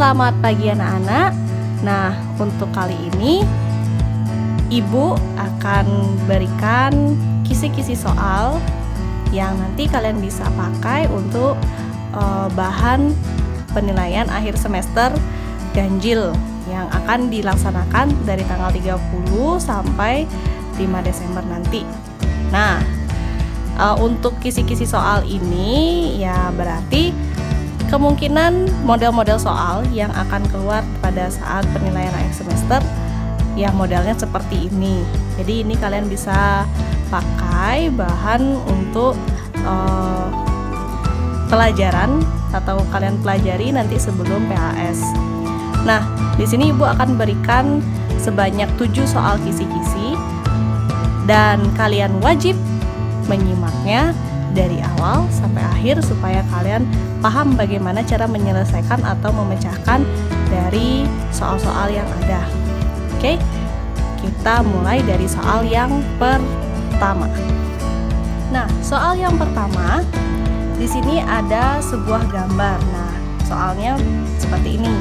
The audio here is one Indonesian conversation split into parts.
selamat pagi anak-anak. Nah, untuk kali ini Ibu akan berikan kisi-kisi soal yang nanti kalian bisa pakai untuk bahan penilaian akhir semester ganjil yang akan dilaksanakan dari tanggal 30 sampai 5 Desember nanti. Nah, untuk kisi-kisi soal ini ya berarti kemungkinan model-model soal yang akan keluar pada saat penilaian akhir semester ya modelnya seperti ini. Jadi ini kalian bisa pakai bahan untuk pelajaran atau kalian pelajari nanti sebelum PAS. Nah, di sini Ibu akan berikan sebanyak 7 soal kisi-kisi dan kalian wajib menyimaknya dari awal sampai akhir supaya kalian paham bagaimana cara menyelesaikan atau memecahkan dari soal-soal yang ada. Oke, kita mulai dari soal yang pertama. Nah, soal yang pertama di sini ada sebuah gambar. Nah, soalnya seperti ini.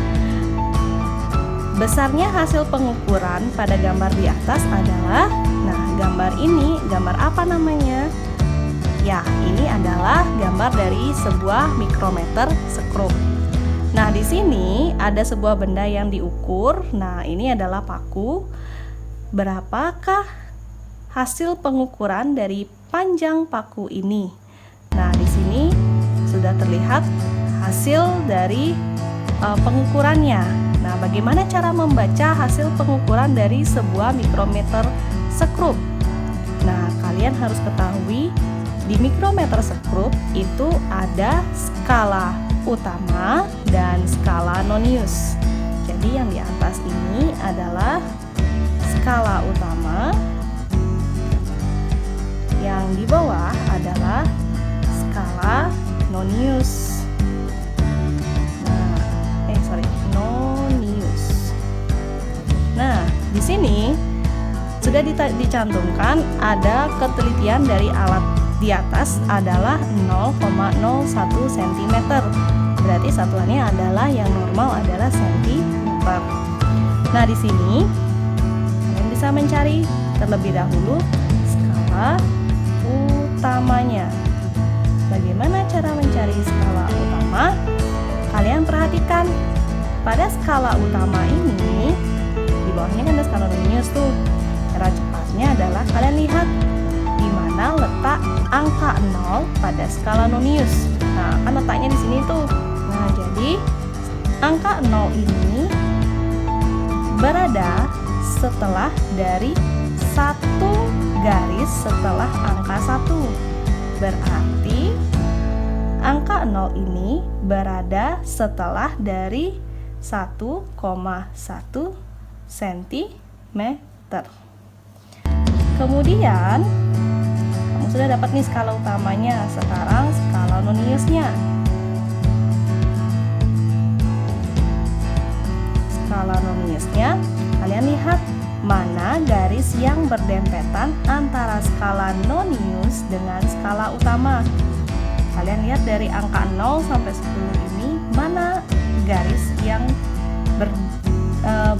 Besarnya hasil pengukuran pada gambar di atas adalah, nah gambar ini, gambar apa namanya? Ya, ini adalah gambar dari sebuah mikrometer skrup. Nah, di sini ada sebuah benda yang diukur. Nah, ini adalah paku. Berapakah hasil pengukuran dari panjang paku ini? Nah, di sini sudah terlihat hasil dari pengukurannya. Nah, bagaimana cara membaca hasil pengukuran dari sebuah mikrometer skrup? Nah, kalian harus ketahui di mikrometer skrup itu ada skala utama dan skala nonius. Jadi yang di atas ini adalah skala utama, yang di bawah adalah skala nonius. Nonius. Nah, di sini sudah dicantumkan ada ketelitian dari alat di atas adalah 0,01 cm. Berarti satuannya adalah yang normal adalah cm. Nah, di sini kalian bisa mencari terlebih dahulu skala utamanya. Bagaimana cara mencari skala utama? Kalian perhatikan pada skala utama ini di bawahnya kan ada skala nonius tuh. Cara cepatnya adalah kalian lihat di mana letak angka 0 pada skala nonius. Nah, kan letaknya di sini tuh. Nah, jadi angka 0 ini berada setelah dari satu garis setelah angka 1. Berarti angka 0 ini berada setelah dari 1,1 cm. Kemudian kamu sudah dapat nih skala utamanya. Sekarang skala noniusnya. Skala noniusnya, kalian lihat mana garis yang berdempetan antara skala nonius dengan skala utama. Kalian lihat dari angka 0 sampai 10 ini mana garis yang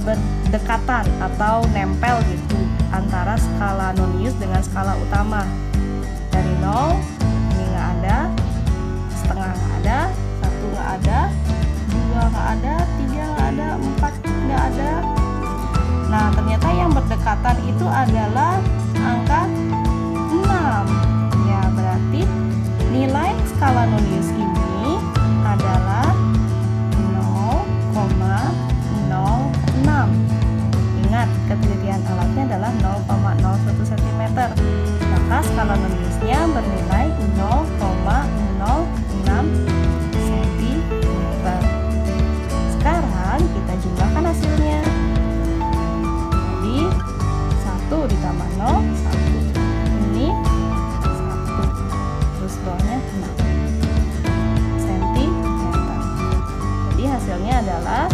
berdekatan atau nempel gitu antara skala nonius dengan skala utama. Dari 0 ini nggak ada, setengah nggak ada, 1 nggak ada, 2 nggak ada, 3 nggak ada, 4 nggak ada. Nah, ternyata yang berdekatan itu adalah angka 6. Ya, berarti nilai skala nonius ini adalah 0,06. Ingat, ketelitian alatnya adalah 0,01 cm. Maka skala noniusnya bernilai 0,06 cm. Sekarang kita jumlahkan hasilnya. Jadi 1 ditambah 0, 1. Ini 1. Terus bawahnya 6 cm. Jadi hasilnya adalah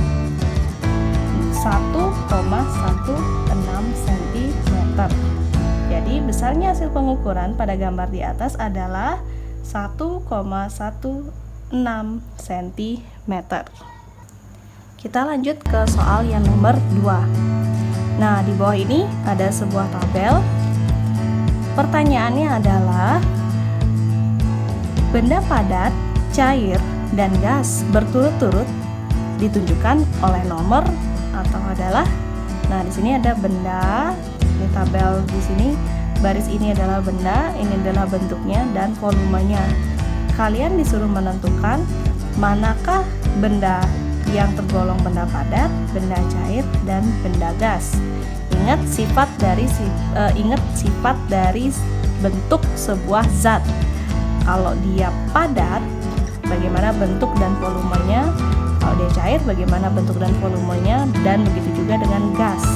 1,16 cm. Jadi besarnya hasil pengukuran pada gambar di atas adalah 1,16 cm. Kita lanjut ke soal yang nomor 2. Nah, di bawah ini ada sebuah tabel. Pertanyaannya adalah benda padat, cair, dan gas berturut-turut ditunjukkan oleh nomor atau adalah. Nah, di sini ada benda. Di tabel di sini baris ini adalah benda, ini adalah bentuknya dan volumenya. Kalian disuruh menentukan manakah benda yang tergolong benda padat, benda cair, dan benda gas. Ingat sifat dari bentuk sebuah zat. Kalau dia padat, bagaimana bentuk dan volumenya? Kalau dia cair, bagaimana bentuk dan volumenya? Dan begitu juga dengan gas.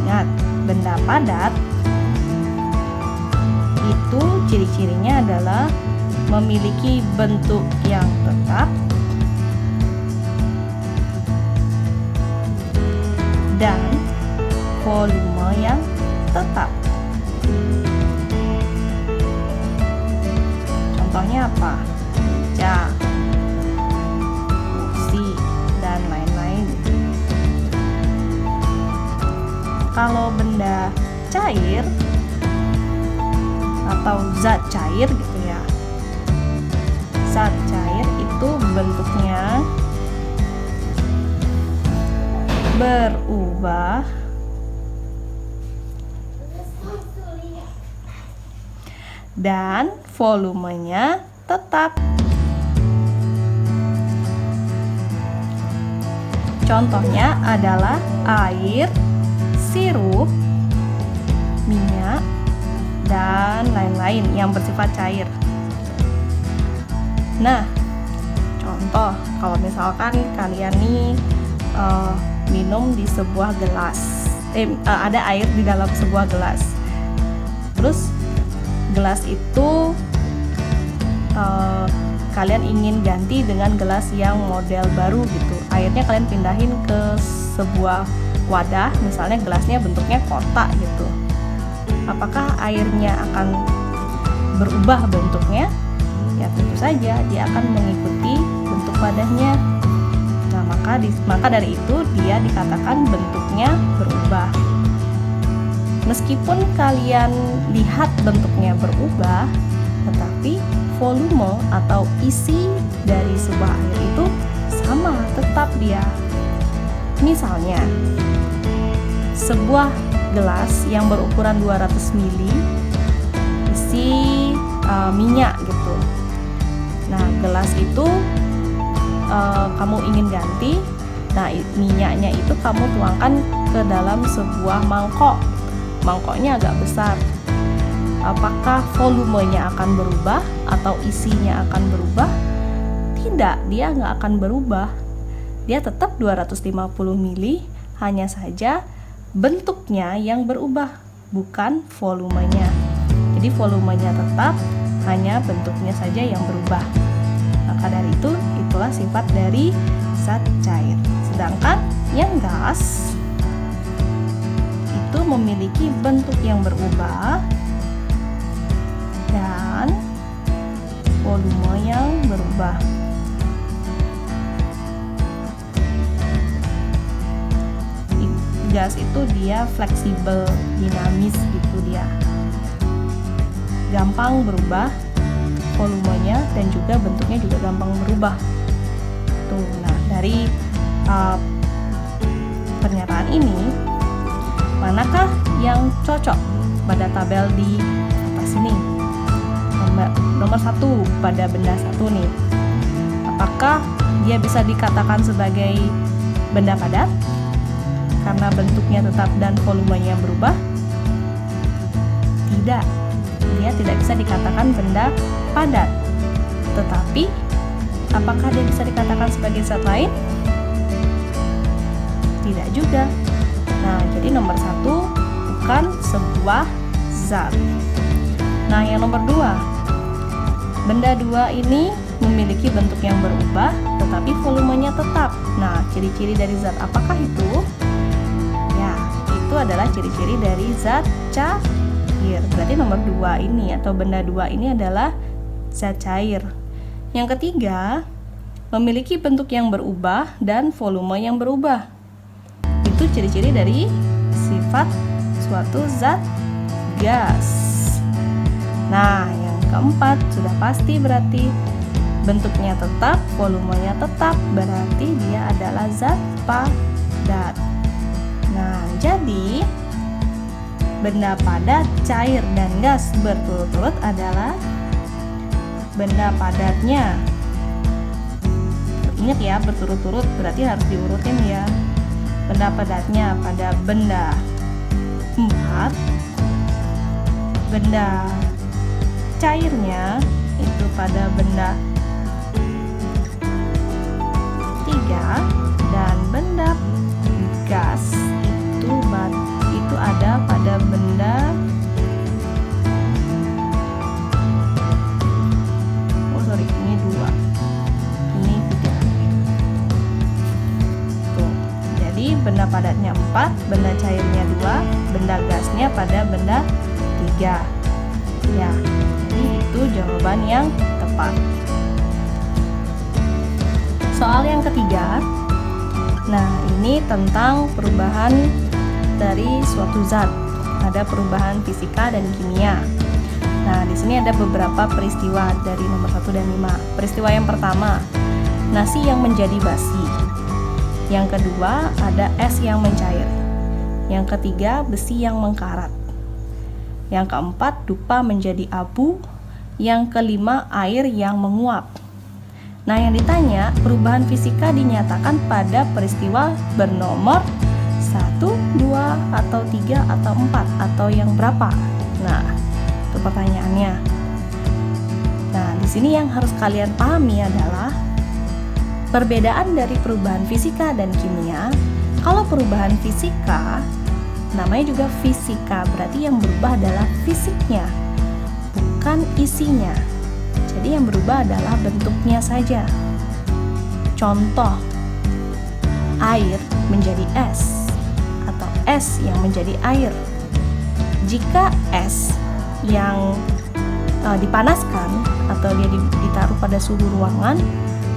Ingat, benda padat itu ciri-cirinya adalah memiliki bentuk yang tetap dan volume yang tetap. Contohnya apa? Meja, kursi, dan lain-lain. Kalau benda cair atau zat cair gitu ya, zat cair itu bentuknya berubah dan volumenya tetap. Contohnya adalah air, sirup, minyak, dan lain-lain yang bersifat cair. Nah, contoh kalau misalkan kalian nih minum di sebuah gelas, ada air di dalam sebuah gelas. Terus gelas itu kalian ingin ganti dengan gelas yang model baru gitu. Airnya kalian pindahin ke sebuah wadah, misalnya gelasnya bentuknya kotak gitu. Apakah airnya akan berubah bentuknya? Ya tentu saja dia akan mengikuti bentuk wadahnya. Nah, maka dari itu dia dikatakan bentuknya berubah. Meskipun kalian lihat bentuknya berubah, tetapi volume atau isi dari sebuah air itu sama, tetap dia. Misalnya, sebuah gelas yang berukuran 200 ml isi minyak gitu. Nah, gelas itu kamu ingin ganti. Nah, minyaknya itu kamu tuangkan ke dalam sebuah mangkok. Mangkoknya agak besar. Apakah volumenya akan berubah atau isinya akan berubah? Tidak, dia nggak akan berubah. Dia tetap 250 ml, hanya saja bentuknya yang berubah, bukan volumenya. Jadi volumenya tetap, hanya bentuknya saja yang berubah. Maka dari itu, itulah sifat dari zat cair. Sedangkan yang gas itu memiliki bentuk yang berubah dan volume yang berubah. Gas itu dia fleksibel, dinamis gitu dia. Gampang berubah volumenya dan juga bentuknya juga gampang berubah. Tuh, nah dari pernyataan ini, manakah yang cocok pada tabel di atas ini? Nomor 1 pada benda 1 nih. Apakah dia bisa dikatakan sebagai benda padat karena bentuknya tetap dan volumenya berubah? Tidak, dia tidak bisa dikatakan benda padat. Tetapi, apakah dia bisa dikatakan sebagai zat lain? Tidak juga. Nah, jadi nomor 1 bukan sebuah zat. Nah, yang nomor 2, benda 2 ini memiliki bentuk yang berubah, tetapi volumenya tetap. Nah, ciri-ciri dari zat apakah itu? Itu adalah ciri-ciri dari zat cair. Berarti nomor 2 ini atau benda 2 ini adalah zat cair. Yang ketiga, memiliki bentuk yang berubah dan volume yang berubah. Itu ciri-ciri dari sifat suatu zat gas. Nah, yang keempat sudah pasti berarti bentuknya tetap, volumenya tetap, berarti dia adalah zat padat. Nah, jadi benda padat, cair, dan gas berturut-turut adalah benda padatnya. Ingat ya, berturut-turut berarti harus diurutin ya. Benda padatnya pada benda 4, benda cairnya itu pada benda 3, dan benda gas itu ada pada benda ini 2, ini 3. Tuh. Jadi benda padatnya 4, benda cairnya 2, benda gasnya pada benda 3. Ya, jadi itu jawaban yang tepat. Soal yang ketiga. Nah, ini tentang perubahan dari suatu zat. Ada perubahan fisika dan kimia. Nah, di sini ada beberapa peristiwa dari nomor 1 dan 5. Peristiwa yang pertama, nasi yang menjadi basi. Yang kedua, ada es yang mencair. Yang ketiga, besi yang mengkarat. Yang keempat, dupa menjadi abu. Yang kelima, air yang menguap. Nah, yang ditanya, perubahan fisika dinyatakan pada peristiwa bernomor 1, 2, atau 3, atau 4, atau yang berapa? Nah, itu pertanyaannya. Nah, di sini yang harus kalian pahami adalah perbedaan dari perubahan fisika dan kimia. Kalau perubahan fisika, namanya juga fisika, berarti yang berubah adalah fisiknya, bukan isinya. Jadi yang berubah adalah bentuknya saja. Contoh, air menjadi es atau es yang menjadi air. Jika es yang dipanaskan atau dia ditaruh pada suhu ruangan,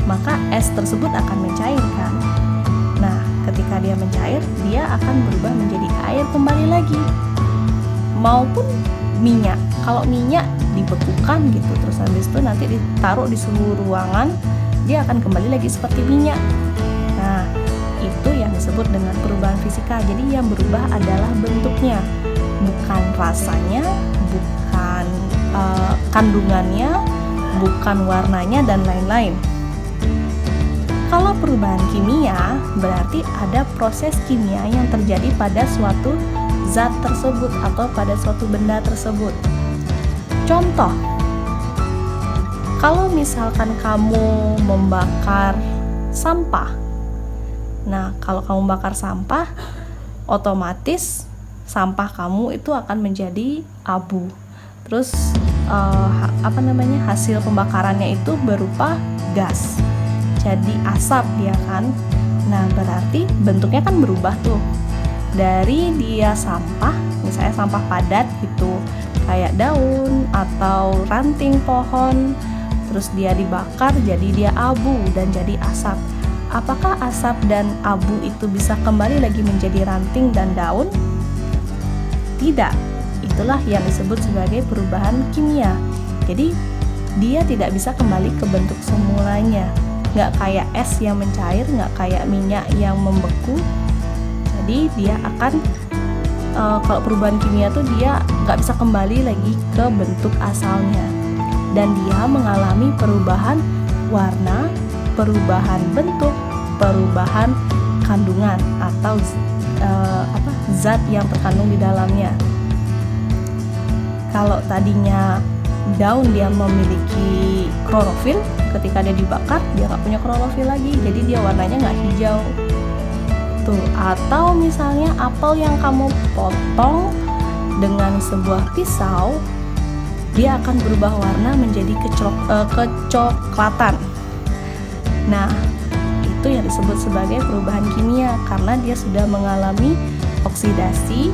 maka es tersebut akan mencairkan. Nah, ketika dia mencair, dia akan berubah menjadi air kembali lagi. Maupun minyak. Kalau minyak dibekukan gitu, terus habis itu nanti ditaruh di suhu ruangan, dia akan kembali lagi seperti minyak. Nah, itu yang disebut dengan perubahan fisika. Jadi yang berubah adalah bentuknya, bukan rasanya, bukan kandungannya, bukan warnanya, dan lain-lain. Kalau perubahan kimia, berarti ada proses kimia yang terjadi pada suatu zat tersebut atau pada suatu benda tersebut. Contoh, kalau misalkan kamu membakar sampah. Nah, kalau kamu bakar sampah, otomatis sampah kamu itu akan menjadi abu. Terus hasil pembakarannya itu berupa gas. Jadi asap dia kan. Nah, berarti bentuknya kan berubah tuh. Dari dia sampah, misalnya sampah padat gitu, kayak daun atau ranting pohon, terus dia dibakar jadi dia abu dan jadi asap. Apakah asap dan abu itu bisa kembali lagi menjadi ranting dan daun? Tidak. Itulah yang disebut sebagai perubahan kimia. Jadi dia tidak bisa kembali ke bentuk semulanya. Nggak kayak es yang mencair, nggak kayak minyak yang membeku. Jadi dia akan kalau perubahan kimia tuh dia nggak bisa kembali lagi ke bentuk asalnya, dan dia mengalami perubahan warna, perubahan bentuk, perubahan kandungan atau zat yang terkandung di dalamnya. Kalau tadinya daun dia memiliki klorofil, ketika dia dibakar dia nggak punya klorofil lagi, jadi dia warnanya nggak hijau. Atau misalnya apel yang kamu potong dengan sebuah pisau, dia akan berubah warna menjadi kecoklatan. Nah, itu yang disebut sebagai perubahan kimia karena dia sudah mengalami oksidasi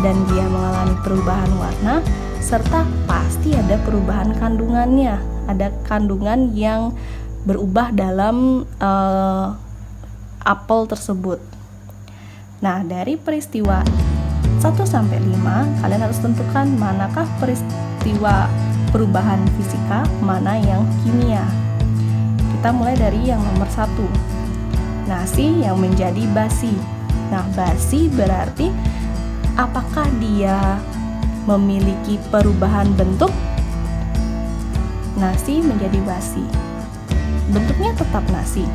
dan dia mengalami perubahan warna, serta pasti ada perubahan kandungannya. Ada kandungan yang berubah dalam apel tersebut. Nah, dari peristiwa 1 sampai 5, kalian harus tentukan manakah peristiwa perubahan fisika, mana yang kimia. Kita mulai dari yang nomor 1. Nasi yang menjadi basi. Nah, basi berarti apakah dia memiliki perubahan bentuk? Nasi menjadi basi. Bentuknya tetap nasi,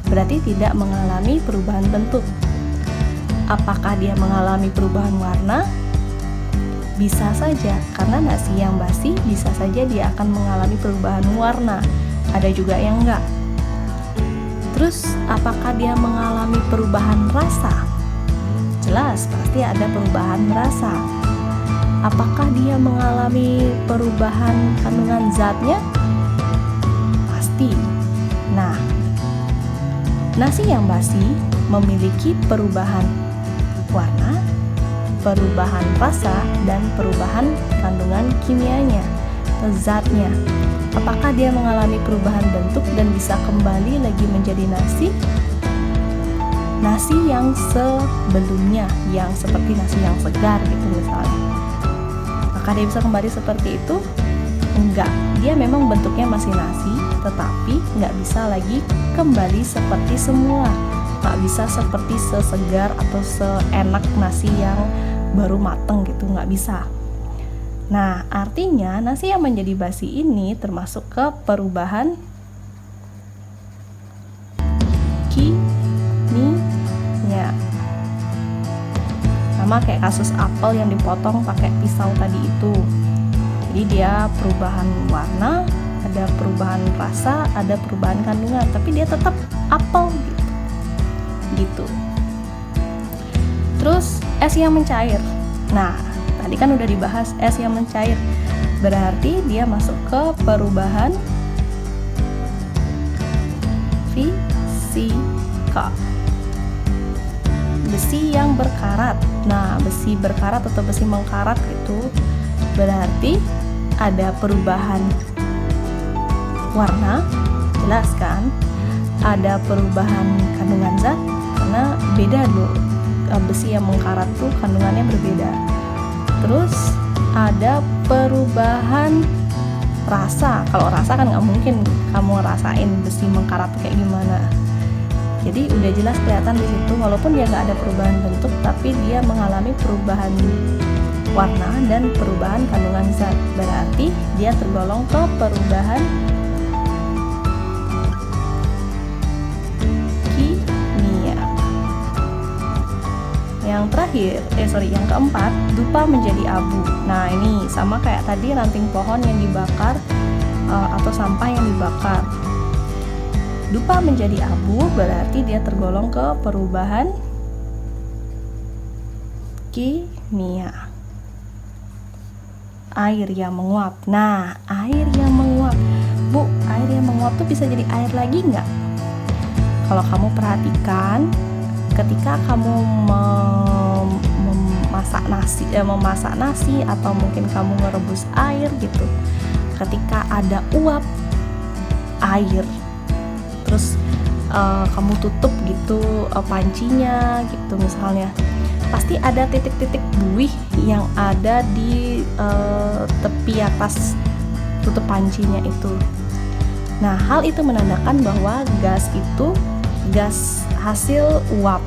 berarti tidak mengalami perubahan bentuk. Apakah dia mengalami perubahan warna? Bisa saja, karena nasi yang basi bisa saja dia akan mengalami perubahan warna. Ada juga yang enggak. Terus, apakah dia mengalami perubahan rasa? Jelas, pasti ada perubahan rasa. Apakah dia mengalami perubahan kandungan zatnya? Pasti. Nah, nasi yang basi memiliki perubahan warna, perubahan rasa, dan perubahan kandungan kimianya, zatnya. Apakah dia mengalami perubahan bentuk dan bisa kembali lagi menjadi nasi? Nasi yang sebelumnya, yang seperti nasi yang segar gitu misalnya. Apakah dia bisa kembali seperti itu? Enggak, dia memang bentuknya masih nasi, tetapi nggak bisa lagi kembali seperti semula. Nggak bisa seperti sesegar atau seenak nasi yang baru mateng gitu, nggak bisa. Nah, artinya nasi yang menjadi basi ini termasuk ke perubahan kimia. Sama kayak kasus apel yang dipotong pakai pisau tadi itu. Jadi dia perubahan warna, ada perubahan rasa, ada perubahan kandungan, tapi dia tetap apel gitu. Terus es yang mencair. Nah, tadi kan udah dibahas es yang mencair. Berarti dia masuk ke perubahan fisika. Besi yang berkarat. Nah, besi berkarat atau besi mengkarat itu berarti ada perubahan warna, jelas kan? Ada perubahan kandungan zat, karena beda loh. Besi yang mengkarat tuh kandungannya berbeda. Terus ada perubahan rasa. Kalau rasa kan nggak mungkin kamu rasain besi mengkarat kayak gimana. Jadi udah jelas kelihatan di situ, walaupun dia nggak ada perubahan bentuk, tapi dia mengalami perubahan warna dan perubahan kandungan zat. Berarti dia tergolong ke perubahan kimia. Yang terakhir, yang keempat, dupa menjadi abu. Nah, ini sama kayak tadi ranting pohon yang dibakar atau sampah yang dibakar. Dupa menjadi abu berarti dia tergolong ke perubahan kimia. Air yang menguap. Nah, air yang menguap. Bu, air yang menguap tuh bisa jadi air lagi nggak? Kalau kamu perhatikan, ketika kamu memasak nasi atau mungkin kamu merebus air gitu, ketika ada uap air, terus kamu tutup gitu pancinya gitu misalnya, pasti ada titik-titik buih yang ada di tepi atas tutup pancinya itu. Nah, hal itu menandakan bahwa gas hasil uap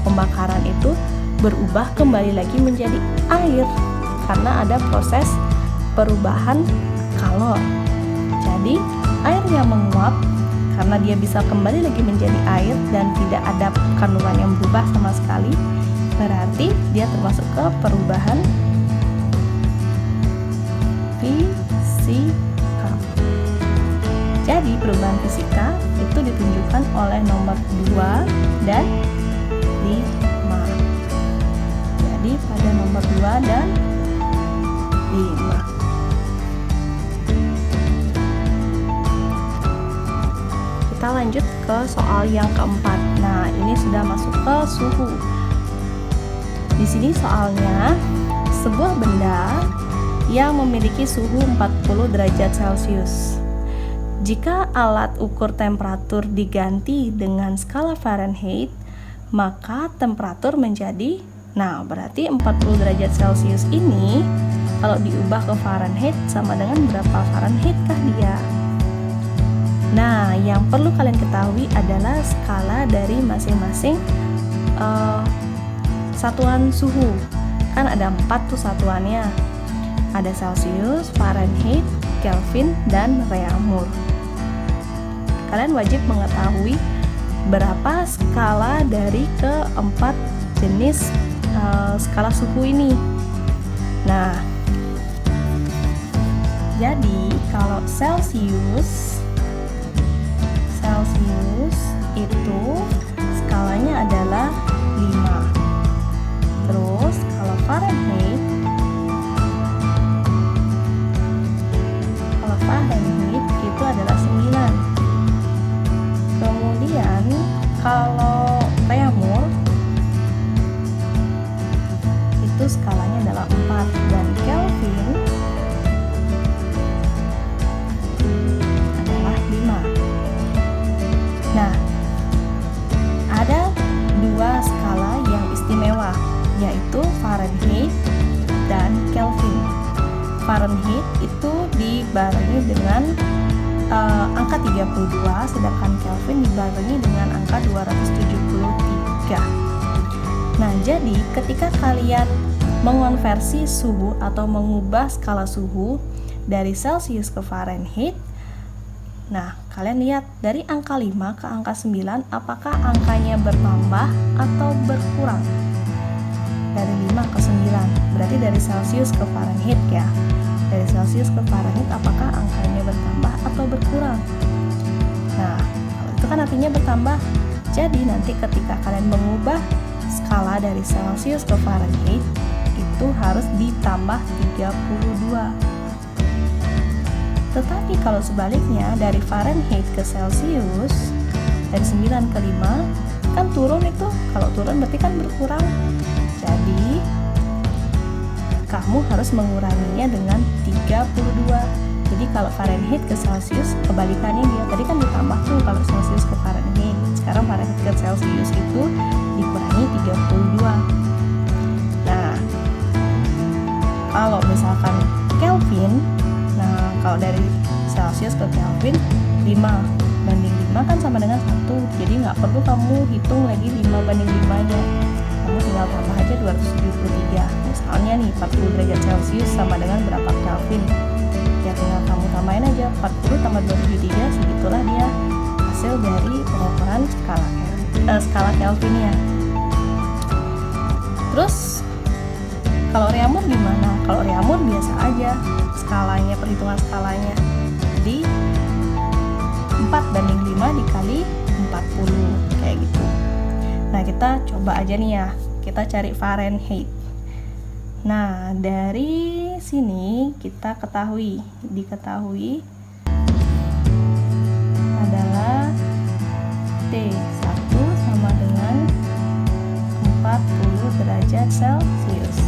pembakaran itu berubah kembali lagi menjadi air karena ada proses perubahan kalor. Jadi air yang menguap karena dia bisa kembali lagi menjadi air dan tidak ada kandungan yang berubah sama sekali, berarti dia termasuk ke perubahan fisika. Jadi perubahan fisika itu ditunjukkan oleh nomor 2 dan 5. Jadi pada nomor 2 dan 5. Kita lanjut ke soal yang keempat. Nah, ini sudah masuk ke suhu. Di sini soalnya, sebuah benda yang memiliki suhu 40 derajat Celcius Jika alat ukur temperatur diganti dengan skala Fahrenheit, maka temperatur menjadi, nah berarti 40 derajat Celcius ini kalau diubah ke Fahrenheit sama dengan berapa Fahrenheit kah dia? Nah, yang perlu kalian ketahui adalah skala dari masing-masing satuan suhu. Kan ada 4 tuh satuannya. Ada Celcius, Fahrenheit, Kelvin, dan Reaumur. Kalian wajib mengetahui berapa skala dari keempat jenis skala suhu ini. Nah, jadi kalau Celsius itu skalanya adalah 5. Terus kalau Fahrenheit itu adalah 9. Kemudian kalau Reaumur itu skalanya adalah 4 dan Kelvin adalah 5. Nah, ada 2 skala yang istimewa, yaitu Fahrenheit dan Kelvin. Fahrenheit itu dibarengi dengan angka 32, sedangkan Kelvin dibarengi dengan angka 273. Nah, jadi ketika kalian mengonversi suhu atau mengubah skala suhu dari Celsius ke Fahrenheit, nah kalian lihat dari angka 5 ke angka 9, apakah angkanya bertambah atau berkurang? Dari 5 ke 9, berarti dari Celsius ke Fahrenheit ya. Dari Celsius ke Fahrenheit apakah angkanya bertambah atau berkurang? Nah, kalau itu kan artinya bertambah. Jadi nanti ketika kalian mengubah skala dari Celsius ke Fahrenheit, itu harus ditambah 32. Tetapi kalau sebaliknya dari Fahrenheit ke Celsius, dari 9 ke 5, kan turun itu. Kalau turun berarti kan berkurang. Jadi kamu harus menguranginya dengan 32. Jadi kalau Fahrenheit ke Celsius, kebalikannya dia. Tadi kan ditambah tuh kalau Celsius ke Fahrenheit. Sekarang Fahrenheit ke Celsius itu dikurangi 32. Nah, kalau misalkan Kelvin, nah kalau dari Celsius ke Kelvin 5 banding 5 kan sama dengan 1. Jadi nggak perlu kamu hitung lagi 5 banding 5-nya. Kamu tinggal tambah aja 273. Misalnya nih 40 derajat Celcius sama dengan berapa Kelvin, ya tinggal kamu tambahin aja 40 tambah 273, segitulah dia hasil dari pengukuran skala Kelvinnya. Terus kalau Reaumur gimana? Kalau Reaumur biasa aja skalanya, perhitungan skalanya. Jadi 4 banding 5 dikali 40 kayak gitu. Nah, kita coba aja nih ya, kita cari Fahrenheit. Nah, dari sini kita diketahui adalah T1 sama dengan 40 derajat Celcius.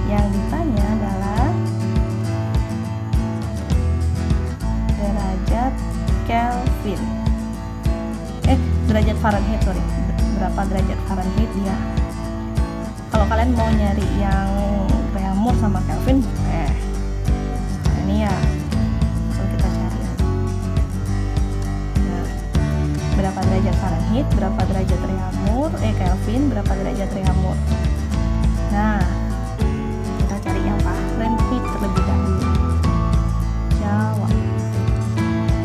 Yang ditanya adalah derajat Kelvin. Derajat Fahrenheit, sorry. Berapa derajat Fahrenheit dia? Kalau kalian mau nyari yang Reaumur sama Kelvin, nah ini ya, langsung kita cari. Nah, berapa derajat Fahrenheit, berapa derajat Reaumur, Kelvin, berapa derajat Reaumur. Nah, kita cari yang Fahrenheit terlebih dahulu. Jawab.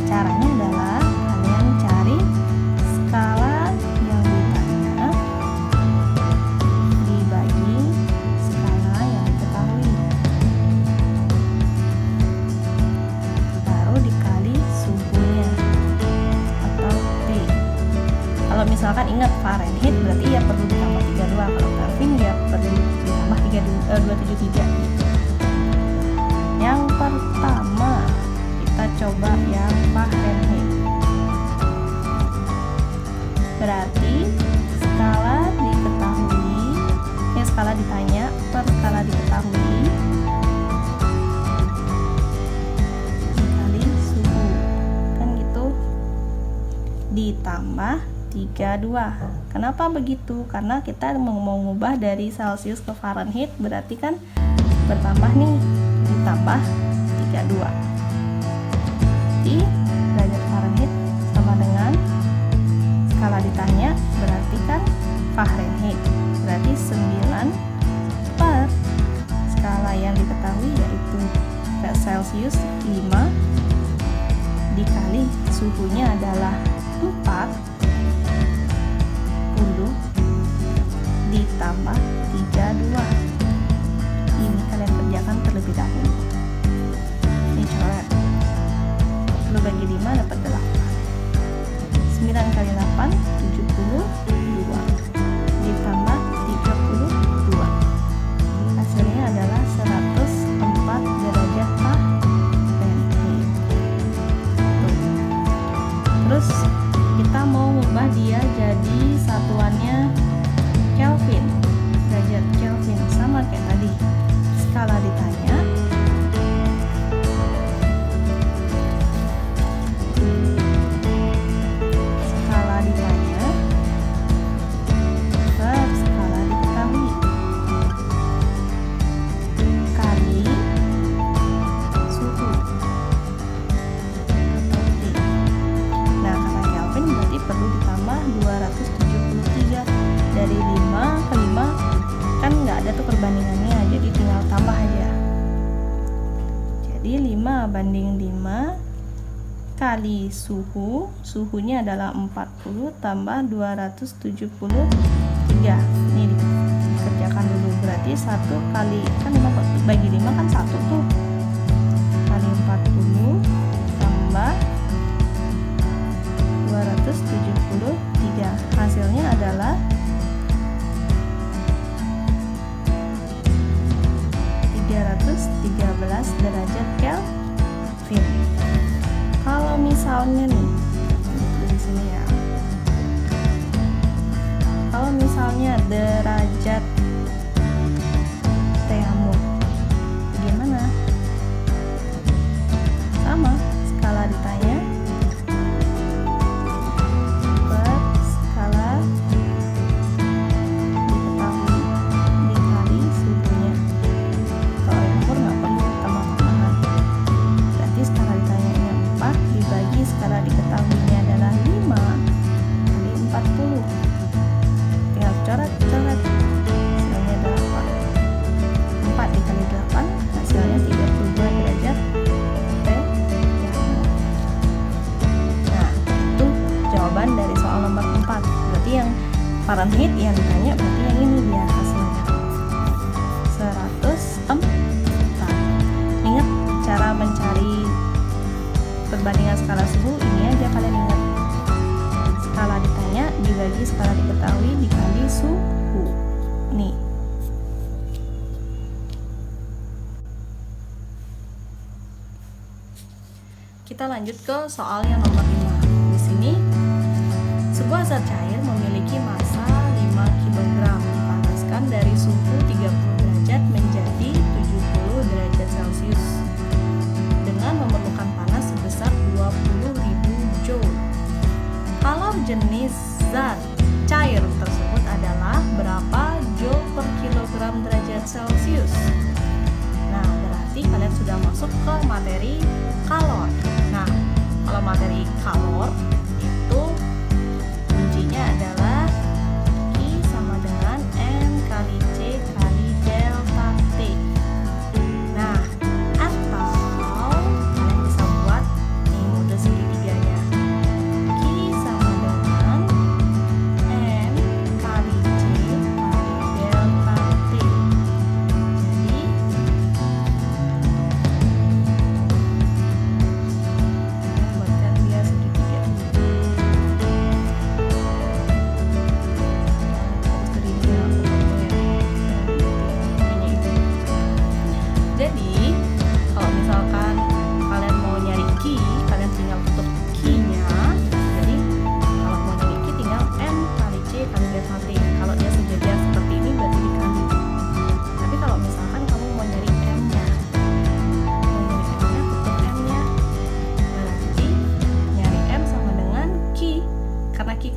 Caranya adalah kalian cari skala yang ditanya dibagi skala yang diketahui, baru dikali suhunya atau T. Kalau misalkan ingat Fahrenheit berarti ya perlu ditambah 32, kalau Kelvin ya perlu ditambah 273 gitu. Yang pertama kita coba yang Fahrenheit. Berarti skala diketahui, skala ditanya per skala diketahui dikali suhu. ditambah 32. Kenapa begitu? Karena kita mau mengubah dari Celsius ke Fahrenheit, berarti kan bertambah nih, ditambah 32. Di derajat Fahrenheit sama dengan skala ditanya, berarti kan Fahrenheit, berarti 9 per skala yang diketahui yaitu Celsius 5 dikali suhunya adalah 40 ditambah 32. Ini kalian kerjakan terlebih dahulu. Ini coret. 40 bagi 5 dapat 8. 9 kali 8 72 ditambah 32. Hasilnya adalah 104 derajat Fahrenheit. Terus kita mau mengubah dia jadi satuannya Kelvin, derajat Kelvin, sama kayak tadi. Skala ditanya, skala ditanya per skala diketahui kali suhu atau T. Nah, karena Kelvin berarti perlu ditambah 273. Dari 5 ke 5 kan nggak ada tuh perbandingannya, jadi tinggal tambah aja. Jadi 5 banding 5 kali suhunya adalah 40 tambah 273. Ini dikerjakan dulu, berarti 1 kali, kan 5 bagi 5 kan 1 tuh, kali 40 tambah 273. Hasilnya adalah 313 derajat Kelvin. Kalau misalnya nih, di sini ya. Kalau misalnya derajat Celsius, gimana? Sama, skala ditanya per skala diketahui dikali suhunya. Kalau yang umur nggak perlu tambah-tambahan. Berarti skala ditanyanya 4 dibagi skala diketahuinya adalah 5 kali 40. Tinggal coret-coret, hasilnya 8. 4 dikali 8 hasilnya 32 derajat Celsius. Nah, itu jawaban dari soal nomor 4. Berarti yang Fahrenheit yang ditanya berarti yang ini dia hasilnya 104. Ingat cara mencari perbandingan skala suhu, ini aja kalian ingat. Skala ditanya dibagi skala diketahui dikali suhu. Nih. Kita lanjut ke soal yang nomor 5. Di sini sebuah zat cair memiliki massa 5 kg dipanaskan dari suhu 30 derajat menjadi 70 derajat Celcius dengan memerlukan panas sebesar 20.000 joule. Kalau jenis zat cair tersebut adalah berapa joule per kilogram derajat Celcius? Nah, berarti kalian sudah masuk ke materi kalor. Nah, kalau materi kalor itu kuncinya adalah Q sama dengan M kali C kali delta T. Nah, atau kalian bisa buat nih mode segitiganya. Q sama dengan M kali C kali delta T. Jadi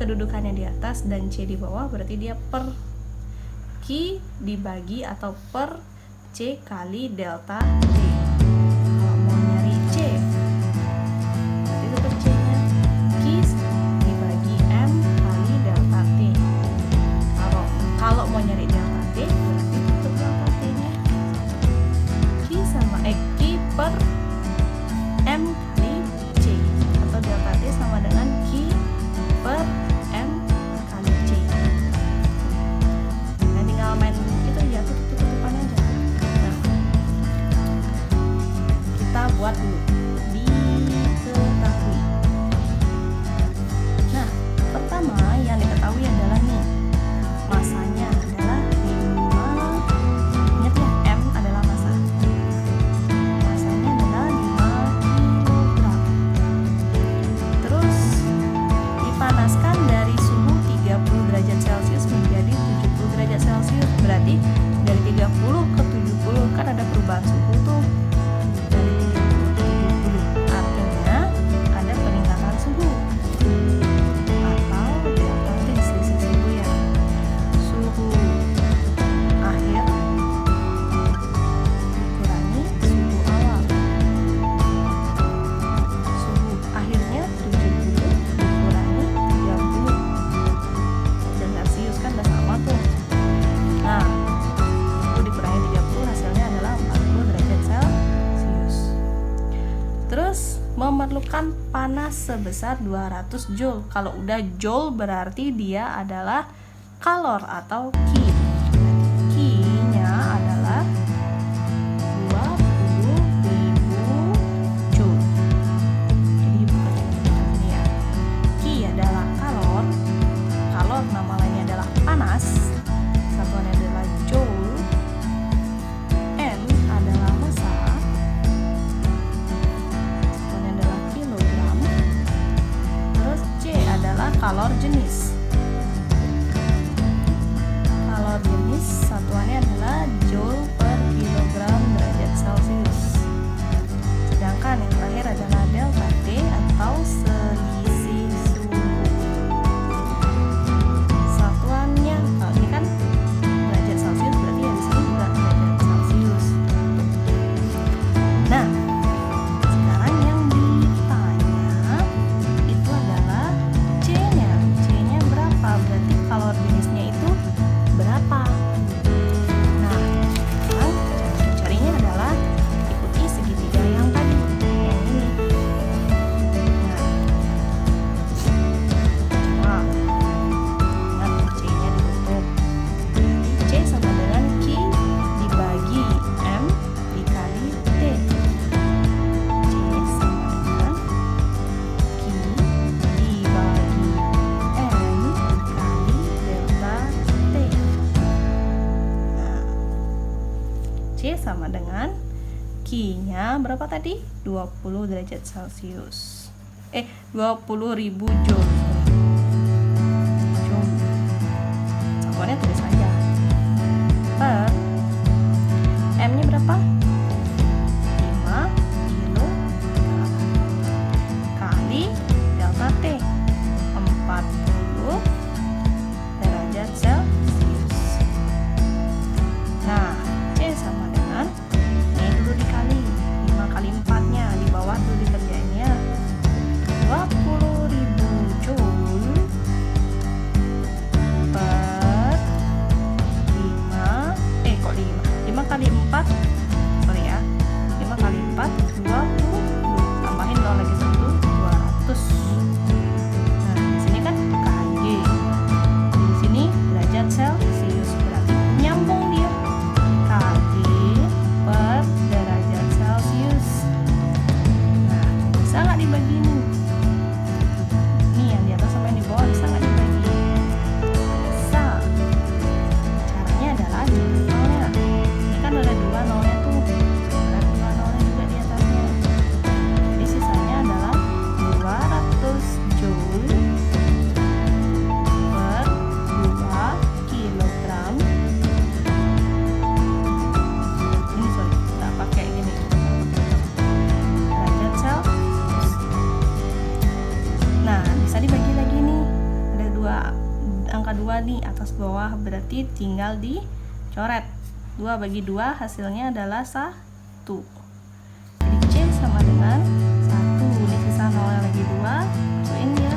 kedudukannya di atas dan C di bawah, berarti dia per Q dibagi atau per C kali delta T. Kalau mau nyari C, berarti tetap C-nya Q dibagi M kali delta T. Kalau mau nyari delta T, berarti tetap delta T-nya Q per M kali C, atau delta T sama dengan Q per M kali C. Nah, tinggal main itu ya, tutup-tutupan aja. Nah, kita buat dulu diketahui. Nah, pertama yang diketahui adalah nih, masanya adalah 5. Ingat ya, M adalah massa. Masanya adalah 5 kg. Terus dipanaskan dari suhu 30 derajat Celcius menjadi 70 derajat Celcius. Berarti dari 30 ke 70 kan ada perubahan suhu tuh. Dari 30 ke 70 artinya ada peningkatan suhu atau delta T, selisih suhu ya. Suhu akhir dikurangi suhu awal. Suhu akhirnya 70 dikurangi 30 dan Celcius kan udah sama tuh. Nah, itu dikurangi 30 hasilnya adalah 40 derajat Celcius. Terus memerlukan panas sebesar 200 joule. Kalau udah joule berarti dia adalah kalor atau Q. Q-nya adalah 20.000 joule. Jadi bukan ini ya. Q adalah kalor. Kalor nama lainnya adalah panas. Satuannya adalah joule. N adalah massa. Satuannya adalah kilogram. Terus C adalah kalor jenis. Kalor jenis satuannya adalah joule per kilogram derajat Celcius. Sedangkan yang terakhir adalah delta T atau selisih suhu. Satuannya, kalau ini kan derajat Celcius, berarti ya di sini juga derajat Celcius. Nah, sekarang yang ditanya itu adalah C-nya. C-nya berapa? Berarti kalor jenisnya itu berapa? Nah, sekarang cara mencarinya adalah ikuti segitiga yang tadi, yang ini. Nah, ingat C-nya ditutup. Berarti C sama dengan Q dibagi M dikali T. C sama dengan Q dibagi M kali delta T. Nah, C sama dengan Q-nya berapa tadi? 20 derajat Celcius. 20.000 joule. Joule. Satuannya tulis saja. Per M-nya berapa? 5 kilogram. Kali delta T 40 derajat Celcius. Nah, C sama dengan ini dulu dikali 5 kali 4-nya di bawah dulu dikerjainnya. 20.000 joule per 5 kok 5 kali 4, sorry ya, 5 kali 4 20, tambahin 0 lagi 1, 200. Nah, di sini kan KJ, di sini derajat Celcius, berarti nyambung dia KJ per derajat Celcius. Nah, bisa nggak dibagi ini? Nih yang di atas sama yang di bawah bisa nggak dibagi? Bisa. Caranya adalah jumlah nolnya. Ini kan ada 2 nolnya tuh, ada 2 nolnya juga di atasnya. Jadi sisanya adalah 200 joule per 2 kilogram. Ini sorry, nggak pakai gini, derajat Celcius. angka 2 nih atas bawah, berarti tinggal dicoret. 2 bagi 2 hasilnya adalah 1. Jadi C sama dengan 1. Ini sisa 0 lagi 2. Masukin ya.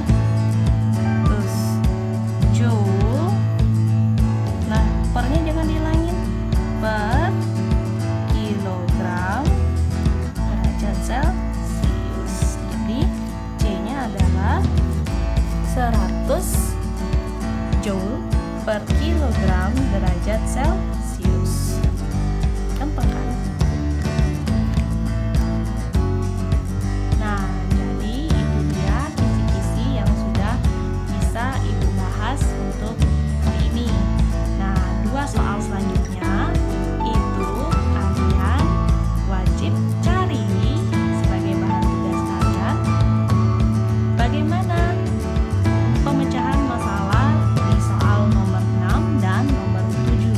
Terus Joule. Nah, pernya jangan dihilangin. Per kilogram derajat Celcius. Jadi C-nya adalah 100 Joule per kilogram derajat Celcius. Gampang kan? Nah, jadi itu dia kisi-kisi yang sudah bisa Ibu bahas untuk hari ini. Nah, 2 soal selanjutnya itu kalian wajib cari sebagai bahan tugas kalian bagaimana pemecahan masalah di soal nomor 6 dan nomor 7.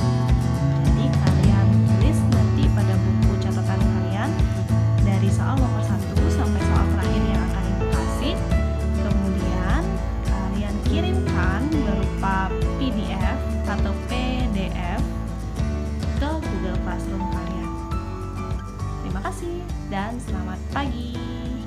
Jadi kalian tulis nanti pada buku catatan kalian dari soal nomor 1 sampai soal terakhir yang akan Ibu kasih. Kemudian kalian kirimkan berupa PDF atau PDF ke Google Classroom kalian. Terima kasih dan selamat pagi.